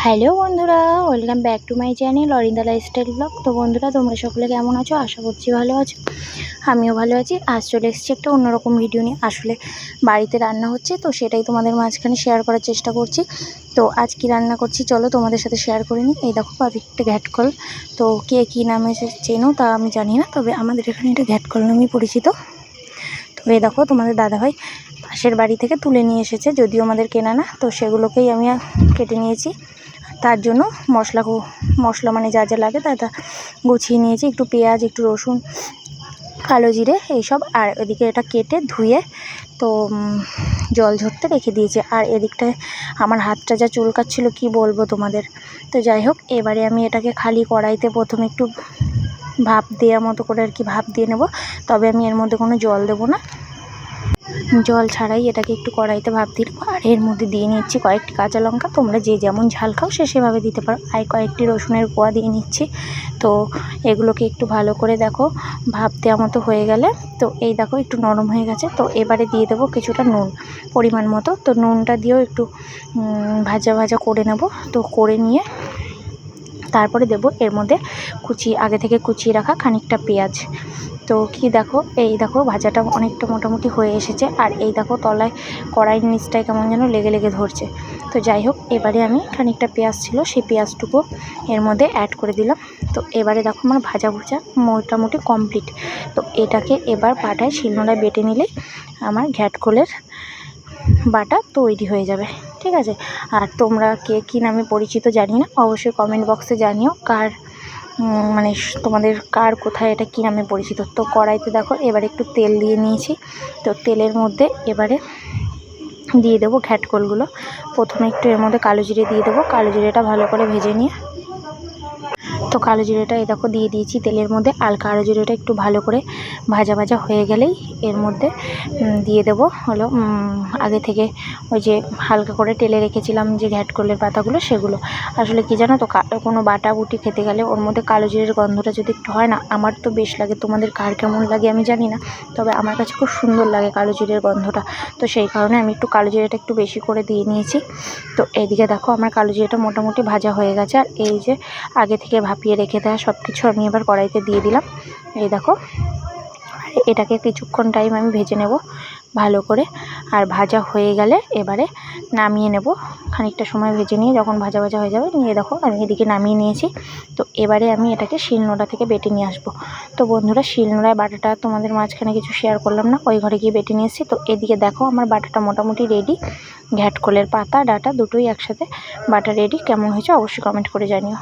Hello বন্ধুরা, welcome back to my channel Arinda lifestyle vlog. তো বন্ধুরা, তোমরা সকলে কেমন আছো? আশা করছি ভালো আছো। আমিও ভালো আছি। আজ চলে এসেছি একটা অন্যরকম ভিডিও নিয়ে। আসলে বাড়িতে রান্না হচ্ছে, তো সেটাই তোমাদের মাঝখানে শেয়ার করার চেষ্টা করছি। তো আজ কি রান্না করছি চলো তোমাদের সাথে শেয়ার করে নিই। এই দেখো একটা ঘ্যাটকল। তো কে কী নামে চেনো তা আমি জানি না, তবে আমাদের এখানে এটা ঘ্যাটকল নামেই পরিচিত। তো এই দেখো তোমাদের দাদাভাই পাশের বাড়ি থেকে তুলে নিয়ে এসেছে, যদিও আমাদের কেনা না। তো সেগুলোকেই আমি কেটে নিয়েছি। তার জন্য মশলা মানে যা যা লাগে তা গুছিয়ে নিয়েছি। একটু পেঁয়াজ, একটু রসুন, কালো জিরে এইসব। আর এদিকে এটা কেটে ধুয়ে তো জল ঝরতে রেখে দিয়েছি। আর এদিকটায় আমার হাতটা যা চুলকাচ্ছিল কি বলবো তোমাদের। তো যাই হোক, এবারে আমি এটাকে খালি কড়াইতে প্রথমে একটু ভাপ দেওয়ার মতো করে আর কি ভাপ দিয়ে নেব। তবে আমি এর মধ্যে কোনো জল দেবো না, জল ছাড়াই এটাকে একটু কড়াইতে ভাপ দিয়ে নেবো। আর এর মধ্যে দিয়ে নিচ্ছি কয়েকটি কাঁচা লঙ্কা, তোমরা যে যেমন ঝাল খাও সেভাবে দিতে পারো। আর কয়েকটি রসুনের কোয়া দিয়ে নিচ্ছি। তো এগুলোকে একটু ভালো করে দেখো ভাপ দেওয়া মতো হয়ে গেলে, তো এই দেখো একটু নরম হয়ে গেছে। তো এবারে দিয়ে দেবো কিছুটা নুন, পরিমাণ মতো। তো নুনটা দিয়েও একটু ভাজা ভাজা করে নেব। তো করে নিয়ে তারপরে দেবো এর মধ্যে আগে থেকে কুচিয়ে রাখা খানিকটা পেঁয়াজ। তো কি দেখো, এই দেখো ভাজাটা অনেকটা মোটামুটি হয়ে এসেছে। আর এই দেখো তলায় কড়াইয়ের নিচটায় কেমন যেন লেগে লেগে ধরছে। তো যাই হোক, এবারে আমি খানিকটা পেঁয়াজ ছিল সেই পেঁয়াজটুকু এর মধ্যে অ্যাড করে দিলাম। তো এবারে দেখো আমার ভাজা মোটামুটি কমপ্লিট। তো এটাকে এবার পাটায় শিলনোড়ায় বেটে নিলেই আমার ঘ্যাটকলের বাটা তৈরি হয়ে যাবে। ঠিক আছে। আর তোমরা কে কী নামে পরিচিত জানি না, অবশ্যই কমেন্ট বক্সে জানিও মানে তোমাদের কোথায় এটা কী নামে পরিচিত। তো কড়াইতে দেখো এবার একটু তেল দিয়ে নিয়েছি। তো তেলের মধ্যে এবারে দিয়ে দেবো ঘ্যাটকলগুলো। প্রথমে একটু এর মধ্যে কালো জিরে দিয়ে দেবো। কালো জিরেটা ভালো করে ভেজে নিয়ে তো কালো জিরেটা এই দেখো দিয়ে দিয়েছি তেলের মধ্যে। আর কালো জিরেটা একটু ভালো করে ভাজা ভাজা হয়ে গেলেই এর মধ্যে দিয়ে দেবো হলো আগে থেকে ওই যে হালকা করে টেলে রেখেছিলাম যে ঘ্যাটকলের পাতাগুলো, সেগুলো। আসলে কি জানো তো, কোনো বাটা বুটি খেতে গেলে ওর মধ্যে কালো জিরের গন্ধটা যদি একটু হয় না, আমার তো বেশ লাগে। তোমাদের কেমন লাগে আমি জানি না, তবে আমার কাছে খুব সুন্দর লাগে কালো জিরের গন্ধটা। তো সেই কারণে আমি একটু কালো জিরেটা একটু বেশি করে দিয়ে নিয়েছি। তো এইদিকে দেখো আমার কালো জিরেটা মোটামুটি ভাজা হয়ে গেছে। আর এই যে আগে থেকে ভাপিয়ে রেখে দেওয়া সব কিছু আমি এবার কড়াইতে দিয়ে দিলাম। এই দেখো এটাকে কিছুক্ষণ টাইম আমি ভেজে নেব ভালো করে। আর ভাজা হয়ে গেলে এবারে নামিয়ে নেব। খানিকটা সময় ভেজে নিয়ে যখন ভাজা ভাজা হয়ে যাবে, নিয়ে দেখো আমি এদিকে নামিয়ে নিয়েছি। তো এবারে আমি এটাকে শিলনোড়া থেকে বেটে নিয়ে আসবো। তো বন্ধুরা, শিলনোড়ায় বাটাটা তোমাদের মাঝখানে কিছু শেয়ার করলাম না, ওই ঘরে গিয়ে বেটে নিয়ে এসেছি। তো এদিকে দেখো আমার বাটাটা মোটামুটি রেডি। ঘ্যাটকলের পাতা ডাটা দুটোই একসাথে বাটা রেডি। কেমন হয়েছে অবশ্যই কমেন্ট করে জানিও।